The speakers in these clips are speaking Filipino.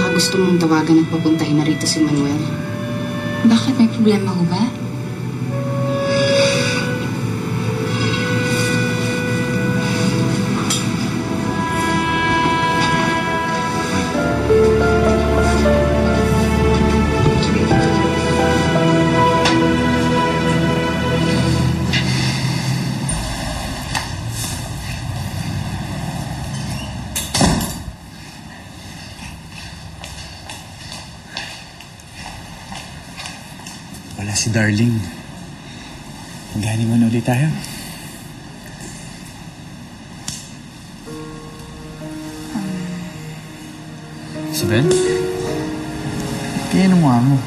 baka gusto mong tawagan at papuntahin na rito si Manuel. Bakit? May problema ho ba? Wala si Darling. Mag-honeymoon ulit tayo. Isabel? Kaya nung mo.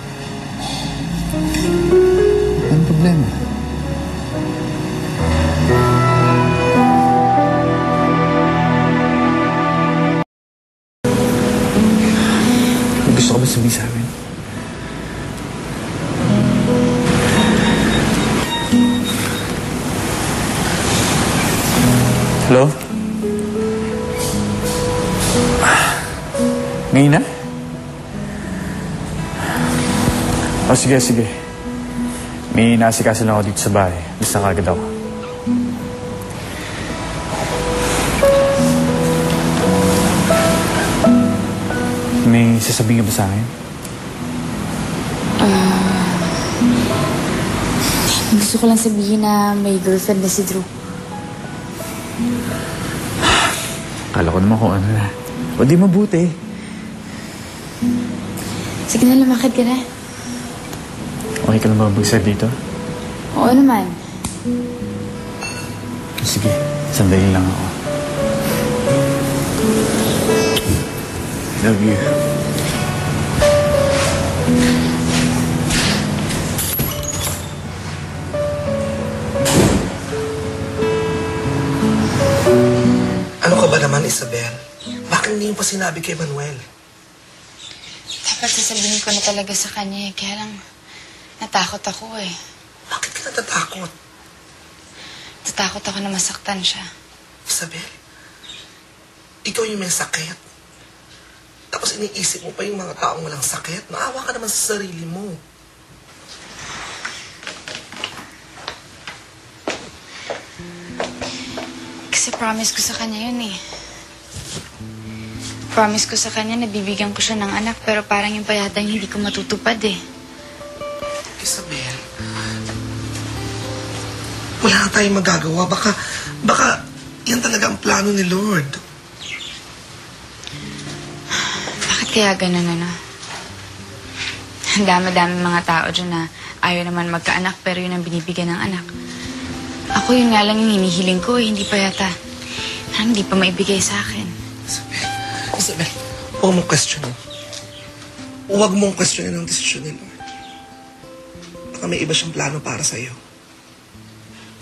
Anong problema? Gusto ko ba sabihin sa amin? Hello? Ngayon na? O sige, sige. May nasikaso lang ako dito sa bahay. Basta kagad ako. May sasabihin ka ba sa akin? Gusto ko lang sabihin na may girlfriend na si Drew. Kala ko naman kung ano na. O di mabuti. Sige na, lumakad ka na. Okay ka lang ba magbagsa dito? Oo naman. Sige, sandali lang ako. Love you. Ano ka ba naman, Isabel? Bakit hindi mo pa sinabi kay Manuel? Dapat sasabihin ko na talaga sa kanya eh. Kaya lang, natakot ako eh. Bakit ka natatakot? Natatakot ako na masaktan siya. Isabel, ikaw yung may sakit. Tapos iniisip mo pa yung mga taong walang sakit. Maawa ka naman sa sarili mo. Kasi promise ko sa kanya yun eh. Promise ko sa kanya na bibigyan ko siya ng anak pero parang yung payatang hindi ko matutupad eh. Isabel, wala na tayong magagawa. Baka yan talaga ang plano ni Lord. Bakit kaya ganun ano? Ang dami-dami mga tao dyan na ayaw naman magkaanak pero yun ang binibigyan ng anak. Ako yun nga lang yung hinihiling ko eh, hindi pa yata. Hindi pa maibigay sa akin. Isabel, huwag mong questionin. Huwag mong questionin ang desisyon ni Lord. Baka may iba siyang plano para sa'yo.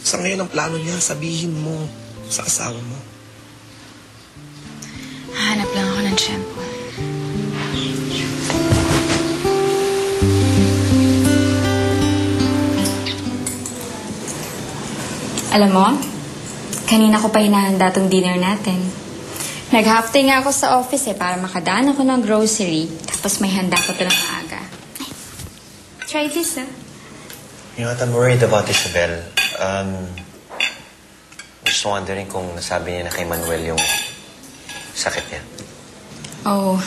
Sa ngayon ang plano niya, sabihin mo sa asawa mo. Hahanap lang ako ng shampoo. Alam mo, kanina ko pa hinahanda tong dinner natin. Nag-half day nga ako sa office eh para makadaan ako ng grocery. Tapos may handa ko talang maaga. Ay, try this You know what, I'm worried about Isabel. Just wondering kung nasabi niya na kay Manuel yung sakit niya. Oh,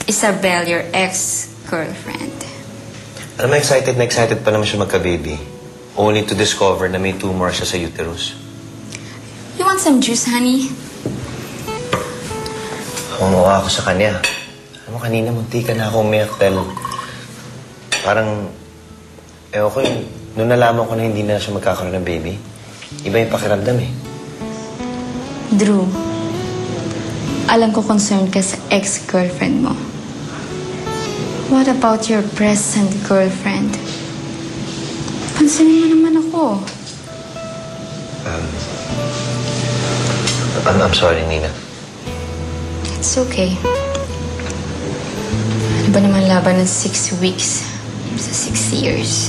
Isabel, your ex-girlfriend. Alam mo, excited na excited pa naman siya magka-baby. Only to discover na may tumor siya sa uterus. You want some juice, honey? Umuha ako sa kanya. Alam mo, kanina munti ka na akong umiyak dahil parang, ewan ko yun, nung nalaman ko na hindi na siya magkakaroon ng baby, iba yung pakiramdam eh. Drew, alam ko concerned ka sa ex-girlfriend mo. What about your present girlfriend? Pansinin mo naman ako. I'm sorry, Nina. It's okay. Ano ba naman laban ng 6 weeks sa 6 years?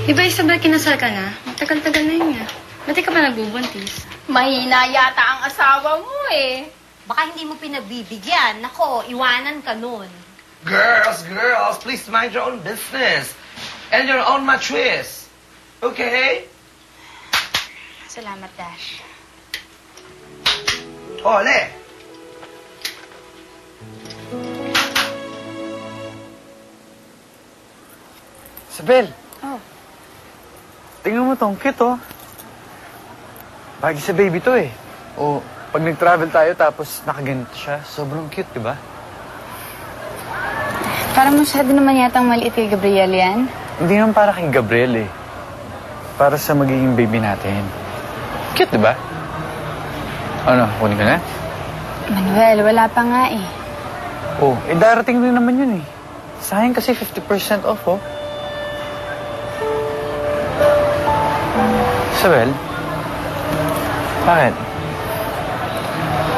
Di ba, Isabel, kinasal ka na? Matagal-tagal na yun nga. Ba't di ka pa nagbubuntis? Mahina yata ang asawa mo eh. Baka hindi mo pinagbibigyan. Nako, iwanan ka nun. Girls, please mind your own business. And your own mattress. Okay? Salamat, Dash. Ole! Isabel! Oh. Tingnan mo tong cute, oh. Bagay sa baby to, eh. O, pag nag-travel tayo tapos nakaganito siya, sobrang cute, di ba? Parang masyado naman yatang maliit kay Gabriel yan. Hindi naman para kay Gabriel, eh. Para sa magiging baby natin. Cute, di ba? Ano, kunin ka na? Manuel, wala pa nga eh. Oh, darating rin naman yun, eh. Sayang kasi 50% off, oh. Isabel? Bakit?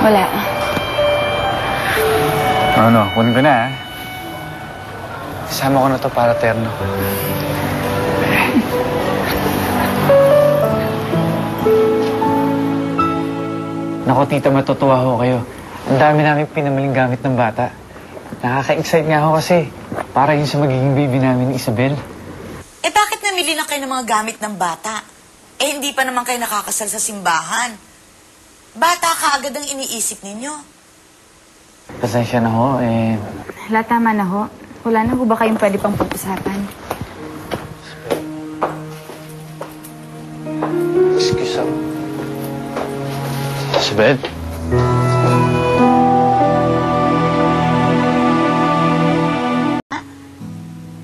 Wala. Ano, kunin ko na, ha? Kasama ko na to para terno. Naku, tita, matutuwa ho kayo. Ang dami namin pinamaling gamit ng bata. Nakaka-excite nga ako kasi para yun sa magiging baby namin ni Isabel. Eh bakit namili na kayo ng mga gamit ng bata? Eh hindi pa naman kayo nakakasal sa simbahan. Bata ka agad ang iniisip ninyo. Pasensya na ho, eh. Wala, tama na ho. Wala na ho ba kayong pwede pang pag-usapan? Excuse me. Isabel?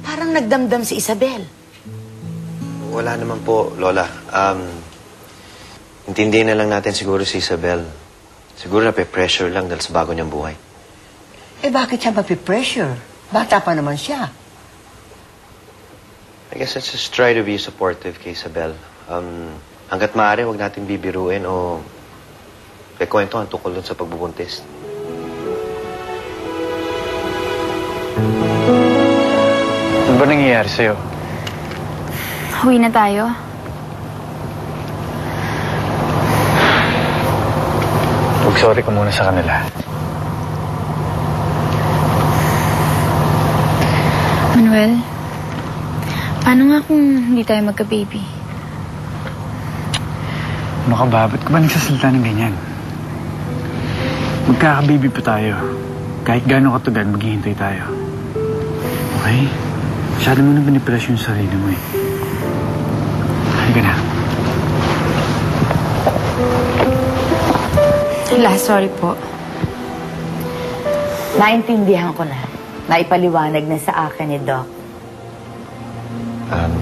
Parang nagdamdam si Isabel. Wala naman po, Lola. Intindihin na lang natin siguro si Isabel. Siguro nape-pressure lang dahil sa bago niyang buhay. Eh bakit siya mapipressure? Bata pa naman siya. I guess let's just try to be supportive kay Isabel. Hanggat maaari, huwag natin bibiruin o kwentuhan tungkol dun sa pagbubuntis. Ano ba nangyayari sa'yo? Uwi na tayo. Sorry ka muna sa kanila. Manuel, paano nga kung hindi tayo magka-baby? Ano ka ba? Ba't ka ba nagsasalita ng ganyan? Magkaka-baby pa tayo. Kahit gano'ng katagal, maghihintay tayo. Okay? Masyado mo na pinipress yung sarili mo, eh. Halika na. Sorry po. Naintindihan ko na. Naipaliwanag na sa akin ni Doc.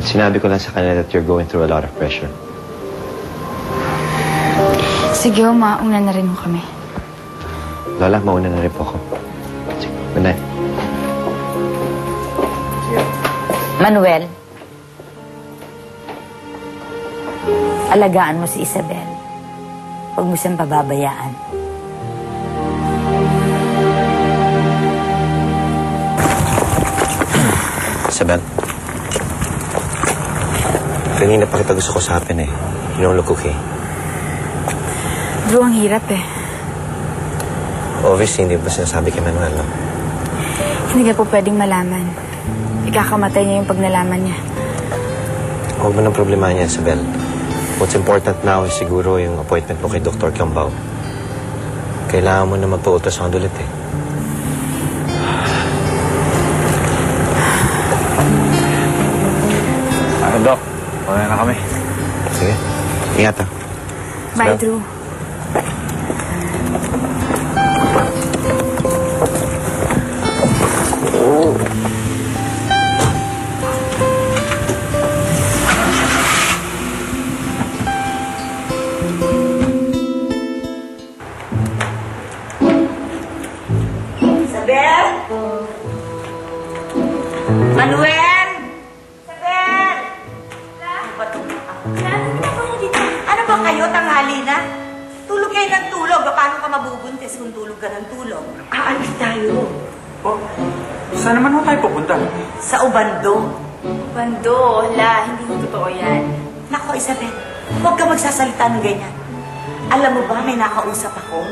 Sinabi ko lang sa kanila that you're going through a lot of pressure. Sige, mauna na rin ho kami. Lola, mauna na rin po ako. Sige, good night. Manuel, alagaan mo si Isabel. Huwag mo siyang pababayaan. Isabel. Kanina pa kita gusto ko usapin, eh. You don't look okay. Drew, ang hirap eh. Obviously, hindi ba sinasabi kay Manuel, no? Hindi ka po pwedeng malaman. Ikakamatay niya yung pag nalaman niya. Huwag mo nang problema niya, Isabel. What's important now is siguro yung appointment mo kay Dr. Kiambao. Kailangan mo na magpa-ultrasound ulit, eh. Doc, wala na kami. Sige, ingat, ha. Bye, Isabel. Drew. Isabel? Manuel? Isabel? Ano ba ito? Ano ba kayo, tanghali na? Tulog kayo ng tulog. Paano ka mabubuntis kung tulog ka ng tulog? Aalis tayo. Oh, saan naman ho tayo pupunta? Sa Ubando. Bando, la, hindi mo totoo yan. Nako, Isabel, huwag ka magsasalita ng ganyan. Alam mo ba, may nakausap ako.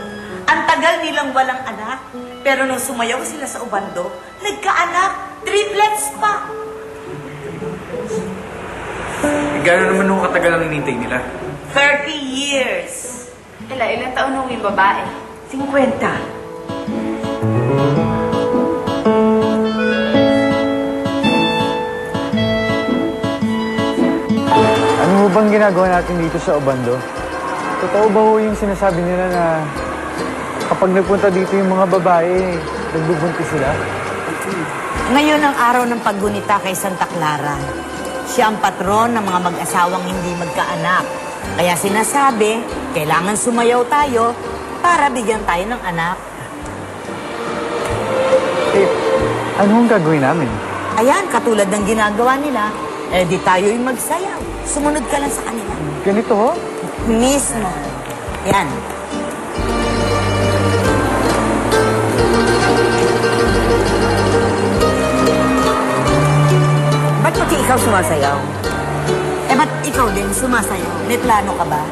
Ang tagal tagal nilang walang anak. Pero nung sumayaw sila sa ubando, nagkaanak. Triplets pa. Gano'n naman nung katagal ang hinintay nila? 30 years. Ilang taon nung yung babae? 50. Ano ho bang ginagawa natin dito sa Obando? Totoo ba ho yung sinasabi nila na kapag nagpunta dito yung mga babae, nagbubuntis sila? Ngayon ang araw ng paggunita kay Santa Clara. Siya ang patron ng mga mag-asawang hindi magkaanak. Kaya sinasabi, kailangan sumayaw tayo para bigyan tayo ng anak. Eh, ano ang gagawin namin? Ayan, katulad ng ginagawa nila, eh di tayo'y magsayaw. Sumunod ka lang sa kanila. Ganito ho? Mismo. Yan. Ba't pati ikaw sumasayaw? Eh, ba't ikaw din sumasayaw? May plano ka ba?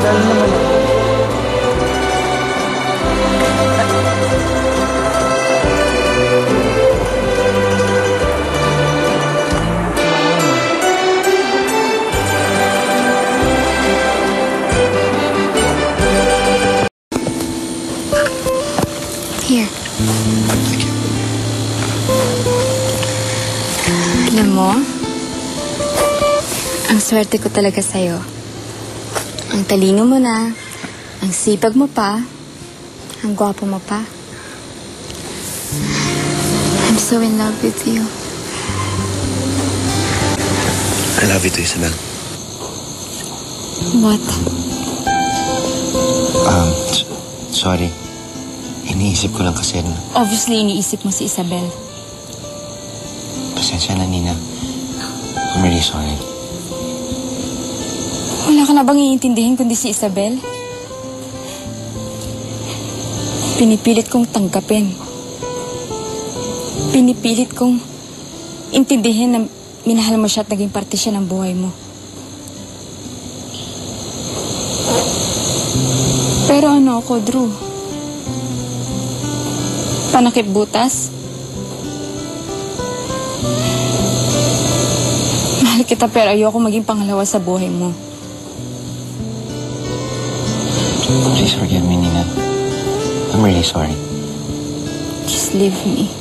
Lalo naman ako. Here. Alam mo, ang swerte ko talaga sa'yo. Ang talino mo na, ang sipag mo pa, ang gwapo mo pa. I'm so in love with you. I love you too, Isabel. What? Sorry. Iniisip ko lang kasi na... Obviously, iniisip mo si Isabel. Pasensya na, Nina. I'm really sorry. Wala ka na bang iintindihin kundi si Isabel? Pinipilit kong tanggapin. Pinipilit kong intindihin na minahal mo siya at naging parte siya ng buhay mo. Pero ano ako, Drew? Panakip butas? Mahal kita pero ayoko maging pangalawa sa buhay mo. Please forgive me, Nina. I'm really sorry. Just leave me.